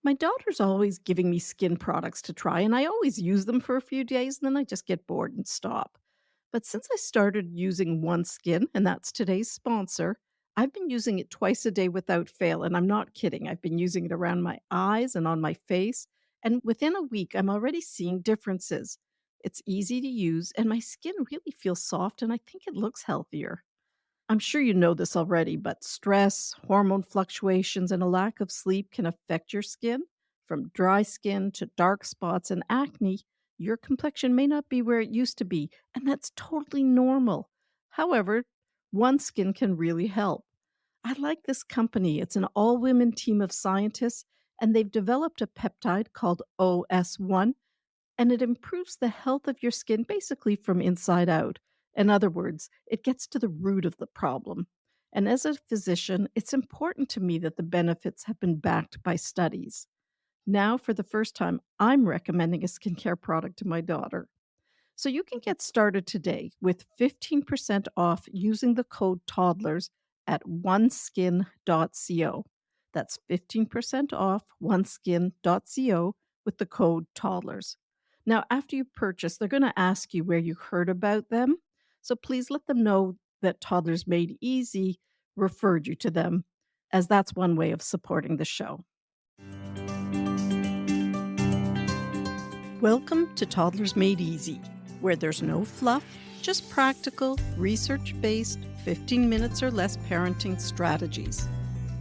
My daughter's always giving me skin products to try, and I always use them for a few days, and then I just get bored and stop. But since I started using OneSkin, and that's today's sponsor, I've been using it twice a day without fail. And I'm not kidding. I've been using it around my eyes and on my face. And within a week, I'm already seeing differences. It's easy to use, and my skin really feels soft, and I think it looks healthier. I'm sure you know this already, but stress, hormone fluctuations, and a lack of sleep can affect your skin. From dry skin to dark spots and acne, your complexion may not be where it used to be, and that's totally normal. However, one skin can really help. I like this company. It's an all women team of scientists, and they've developed a peptide called OS1, and it improves the health of your skin basically from inside out. In other words, it gets to the root of the problem. And as a physician, it's important to me that the benefits have been backed by studies. Now, for the first time, I'm recommending a skincare product to my daughter. So you can get started today with 15% off using the code toddlers at oneskin.co. That's 15% off oneskin.co with the code toddlers. Now, after you purchase, they're going to ask you where you heard about them. So please let them know that Toddlers Made Easy referred you to them, as that's one way of supporting the show. Welcome to Toddlers Made Easy, where there's no fluff, just practical, research based, 15 minutes or less parenting strategies.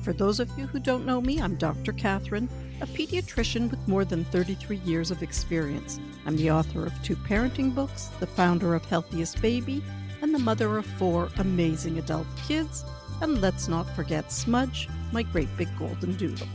For those of you who don't know me, I'm Dr. Catherine, a pediatrician with more than 33 years of experience. I'm the author of 2 parenting books, the founder of Healthiest Baby, and the mother of 4 amazing adult kids. And let's not forget Smudge, my great big golden doodle.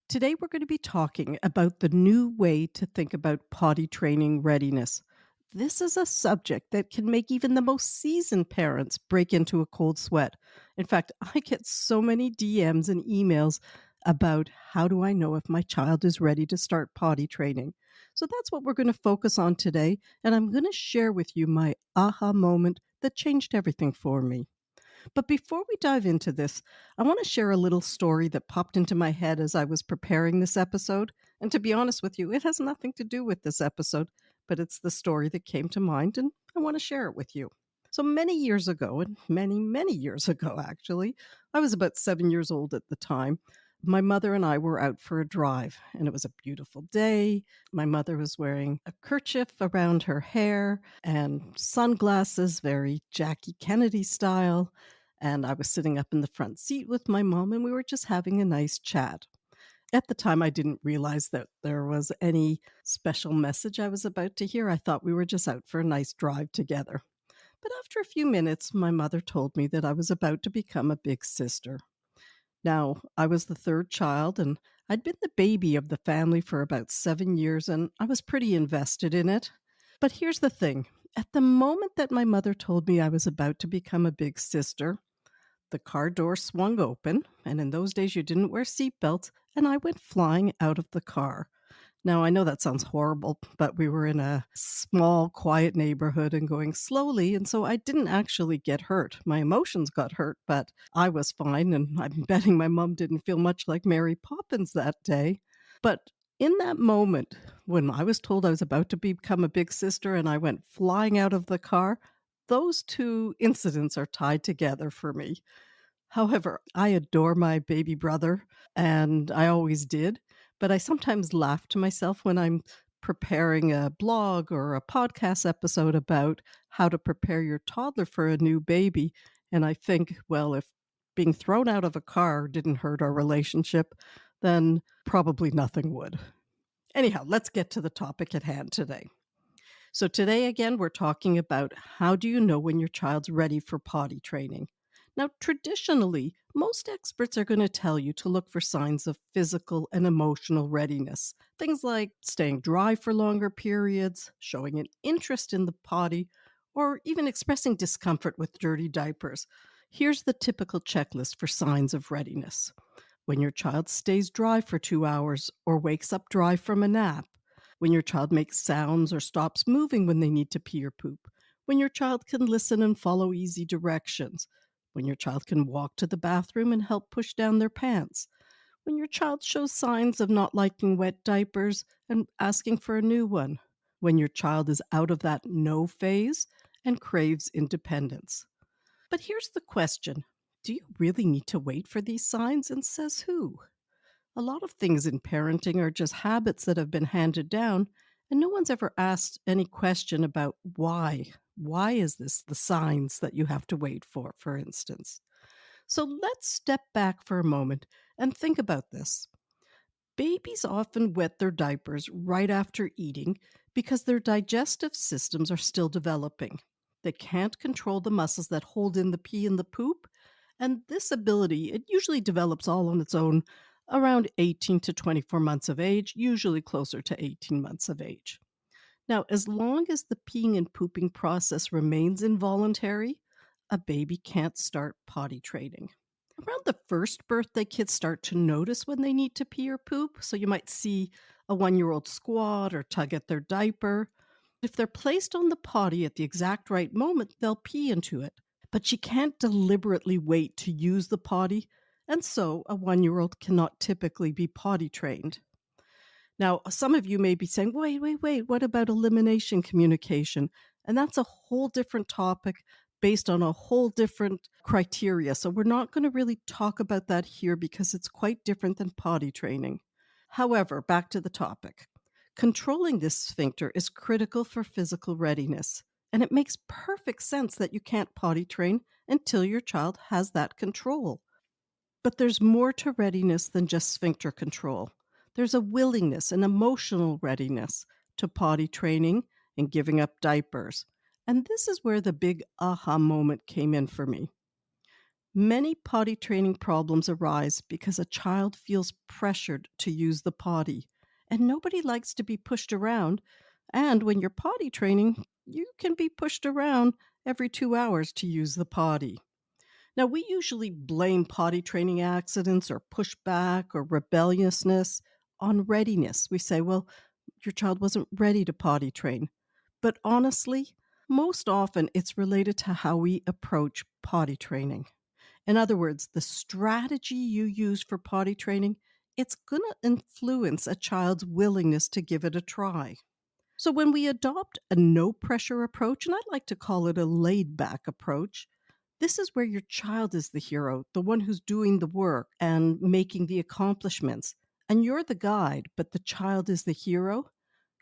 Today, we're going to be talking about the new way to think about potty training readiness. This is a subject that can make even the most seasoned parents break into a cold sweat. In fact, I get so many DMs and emails about how do I know if my child is ready to start potty training. So that's what we're going to focus on today. And I'm going to share with you my aha moment that changed everything for me. But before we dive into this, I want to share a little story that popped into my head as I was preparing this episode. And to be honest with you, it has nothing to do with this episode, but it's the story that came to mind, and I want to share it with you. So many years ago, and many years ago, actually, I was about 7 years old at the time. My mother and I were out for a drive, and it was a beautiful day. My mother was wearing a kerchief around her hair and sunglasses, very Jackie Kennedy style. And I was sitting up in the front seat with my mom, and we were just having a nice chat. At the time, I didn't realize that there was any special message I was about to hear. I thought we were just out for a nice drive together. But after a few minutes, my mother told me that I was about to become a big sister. Now, I was the third child, and I'd been the baby of the family for about 7 years, and I was pretty invested in it. But here's the thing. At the moment that my mother told me I was about to become a big sister, the car door swung open, and in those days you didn't wear seatbelts, and I went flying out of the car. Now, I know that sounds horrible, but we were in a small, quiet neighborhood and going slowly, and so I didn't actually get hurt. My emotions got hurt, but I was fine, and I'm betting my mom didn't feel much like Mary Poppins that day. But in that moment, when I was told I was about to become a big sister and I went flying out of the car, those 2 incidents are tied together for me. However, I adore my baby brother, and I always did, but I sometimes laugh to myself when I'm preparing a blog or a podcast episode about how to prepare your toddler for a new baby, and I think, well, if being thrown out of a car didn't hurt our relationship, then probably nothing would. Anyhow, let's get to the topic at hand today. So today, again, we're talking about how do you know when your child's ready for potty training? Now, traditionally, most experts are going to tell you to look for signs of physical and emotional readiness. Things like staying dry for longer periods, showing an interest in the potty, or even expressing discomfort with dirty diapers. Here's the typical checklist for signs of readiness. When your child stays dry for 2 hours or wakes up dry from a nap, when your child makes sounds or stops moving when they need to pee or poop, when your child can listen and follow easy directions, when your child can walk to the bathroom and help push down their pants, when your child shows signs of not liking wet diapers and asking for a new one, when your child is out of that no phase and craves independence. But here's the question: do you really need to wait for these signs, and says who? A lot of things in parenting are just habits that have been handed down, and no one's ever asked any question about why. Why is this the signs that you have to wait for instance? So let's step back for a moment and think about this. Babies often wet their diapers right after eating because their digestive systems are still developing. They can't control the muscles that hold in the pee and the poop, and this ability, it usually develops all on its own around 18 to 24 months of age, usually closer to 18 months of age. Now, as long as the peeing and pooping process remains involuntary, a baby can't start potty training. Around the first birthday, kids start to notice when they need to pee or poop. So you might see a 1 year old squat or tug at their diaper. If they're placed on the potty at the exact right moment, they'll pee into it. But you can't deliberately wait to use the potty. And so a 1 year old cannot typically be potty trained. Now, some of you may be saying, wait, what about elimination communication? And that's a whole different topic based on a whole different criteria. So we're not going to really talk about that here because it's quite different than potty training. However, back to the topic. Controlling this sphincter is critical for physical readiness. And it makes perfect sense that you can't potty train until your child has that control. But there's more to readiness than just sphincter control. There's a willingness and emotional readiness to potty training and giving up diapers. And this is where the big aha moment came in for me. Many potty training problems arise because a child feels pressured to use the potty, and nobody likes to be pushed around. And when you're potty training, you can be pushed around every 2 hours to use the potty. Now, we usually blame potty training accidents or pushback or rebelliousness on readiness. We say, well, your child wasn't ready to potty train. But honestly, most often it's related to how we approach potty training. In other words, the strategy you use for potty training, it's going to influence a child's willingness to give it a try. So when we adopt a no pressure approach, and I like to call it a laid back approach, this is where your child is the hero, the one who's doing the work and making the accomplishments. And you're the guide, but the child is the hero.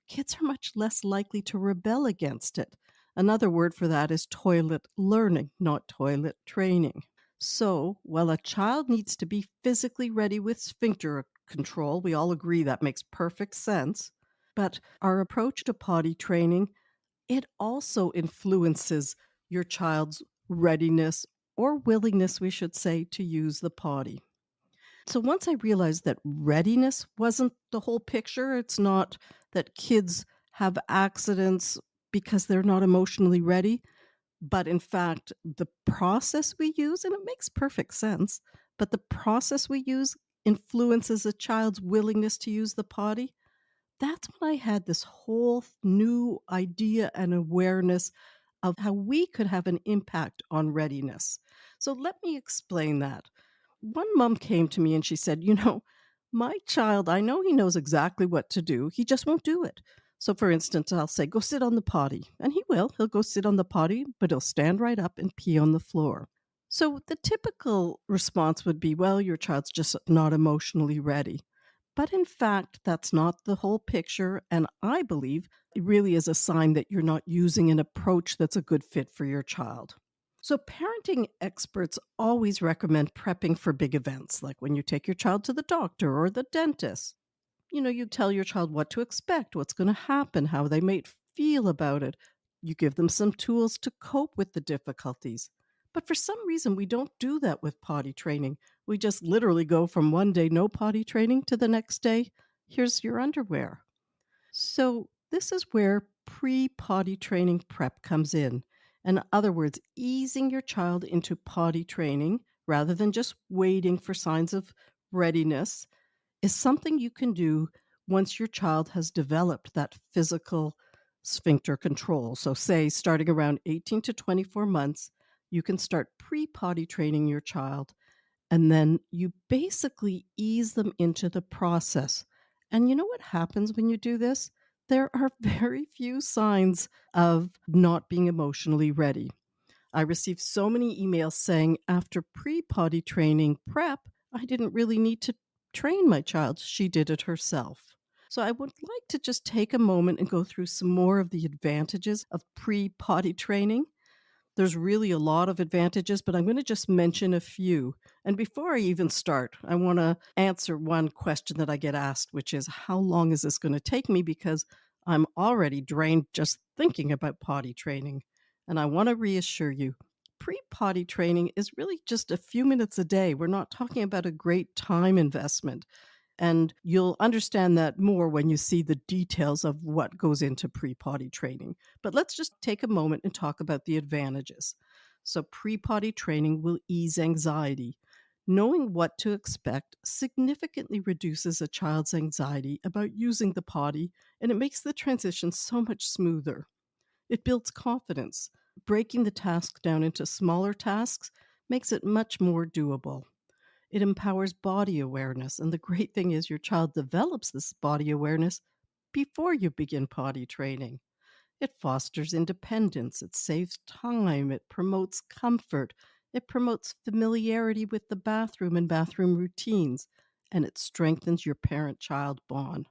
Kids are much less likely to rebel against it. Another word for that is toilet learning, not toilet training. So, while a child needs to be physically ready with sphincter control, we all agree that makes perfect sense. But our approach to potty training, it also influences your child's readiness or willingness, we should say, to use the potty. So once I realized that readiness wasn't the whole picture, it's not that kids have accidents because they're not emotionally ready, but in fact, the process we use, and it makes perfect sense, but the process we use influences a child's willingness to use the potty. That's when I had this whole new idea and awareness of how we could have an impact on readiness. So let me explain that. One mom came to me and she said, my child, I know he knows exactly what to do. He just won't do it. So, for instance, I'll say, go sit on the potty. And he will. He'll go sit on the potty, but he'll stand right up and pee on the floor. So, the typical response would be, well, your child's just not emotionally ready. But in fact, that's not the whole picture. And I believe it really is a sign that you're not using an approach that's a good fit for your child. So, parenting experts always recommend prepping for big events, like when you take your child to the doctor or the dentist. You tell your child what to expect, what's going to happen, how they might feel about it. You give them some tools to cope with the difficulties. But for some reason, we don't do that with potty training. We just literally go from one day no potty training to the next day, here's your underwear. So, this is where pre potty training prep comes in. In other words, easing your child into potty training rather than just waiting for signs of readiness is something you can do once your child has developed that physical sphincter control. So, say starting around 18 to 24 months, you can start pre-potty training your child, and then you basically ease them into the process. And you know what happens when you do this? There are very few signs of not being emotionally ready. I received so many emails saying after pre potty training prep, I didn't really need to train my child. She did it herself. So I would like to just take a moment and go through some more of the advantages of pre potty training. There's really a lot of advantages, but I'm going to just mention a few. And before I even start, I want to answer one question that I get asked, which is how long is this going to take me? Because I'm already drained just thinking about potty training. And I want to reassure you, pre potty training is really just a few minutes a day. We're not talking about a great time investment. And you'll understand that more when you see the details of what goes into pre potty training. But let's just take a moment and talk about the advantages. So, pre potty training will ease anxiety. Knowing what to expect significantly reduces a child's anxiety about using the potty, and it makes the transition so much smoother. It builds confidence. Breaking the task down into smaller tasks makes it much more doable. It empowers body awareness. And the great thing is, your child develops this body awareness before you begin potty training. It fosters independence. It saves time. It promotes comfort. It promotes familiarity with the bathroom and bathroom routines. And it strengthens your parent child bond.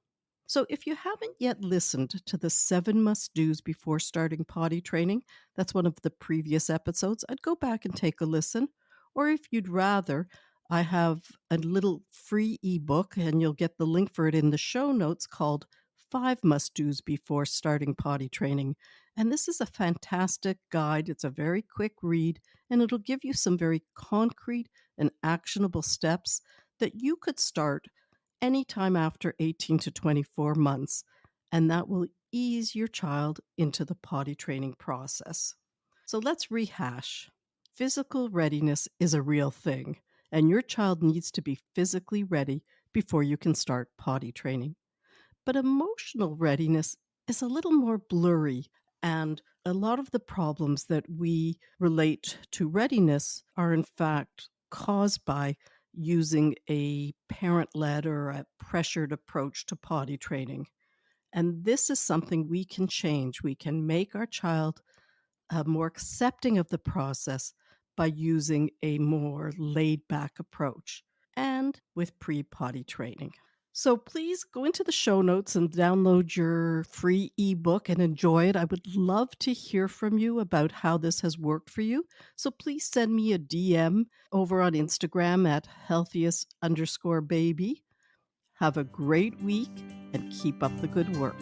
So, if you haven't yet listened to the 7 must-dos before starting potty training, that's one of the previous episodes, I'd go back and take a listen. Or if you'd rather, I have a little free ebook, and you'll get the link for it in the show notes, called 5 must-dos before starting potty training. And this is a fantastic guide. It's a very quick read, and it'll give you some very concrete and actionable steps that you could start anytime after 18 to 24 months, and that will ease your child into the potty training process. So let's rehash. Physical readiness is a real thing, and your child needs to be physically ready before you can start potty training. But emotional readiness is a little more blurry, and a lot of the problems that we relate to readiness are, in fact, caused by using a parent led or a pressured approach to potty training. And this is something we can change. We can make our child more accepting of the process by using a more laid back approach and with pre potty training. So please go into the show notes and download your free ebook and enjoy it. I would love to hear from you about how this has worked for you. So please send me a DM over on Instagram at healthiest_baby. Have a great week and keep up the good work.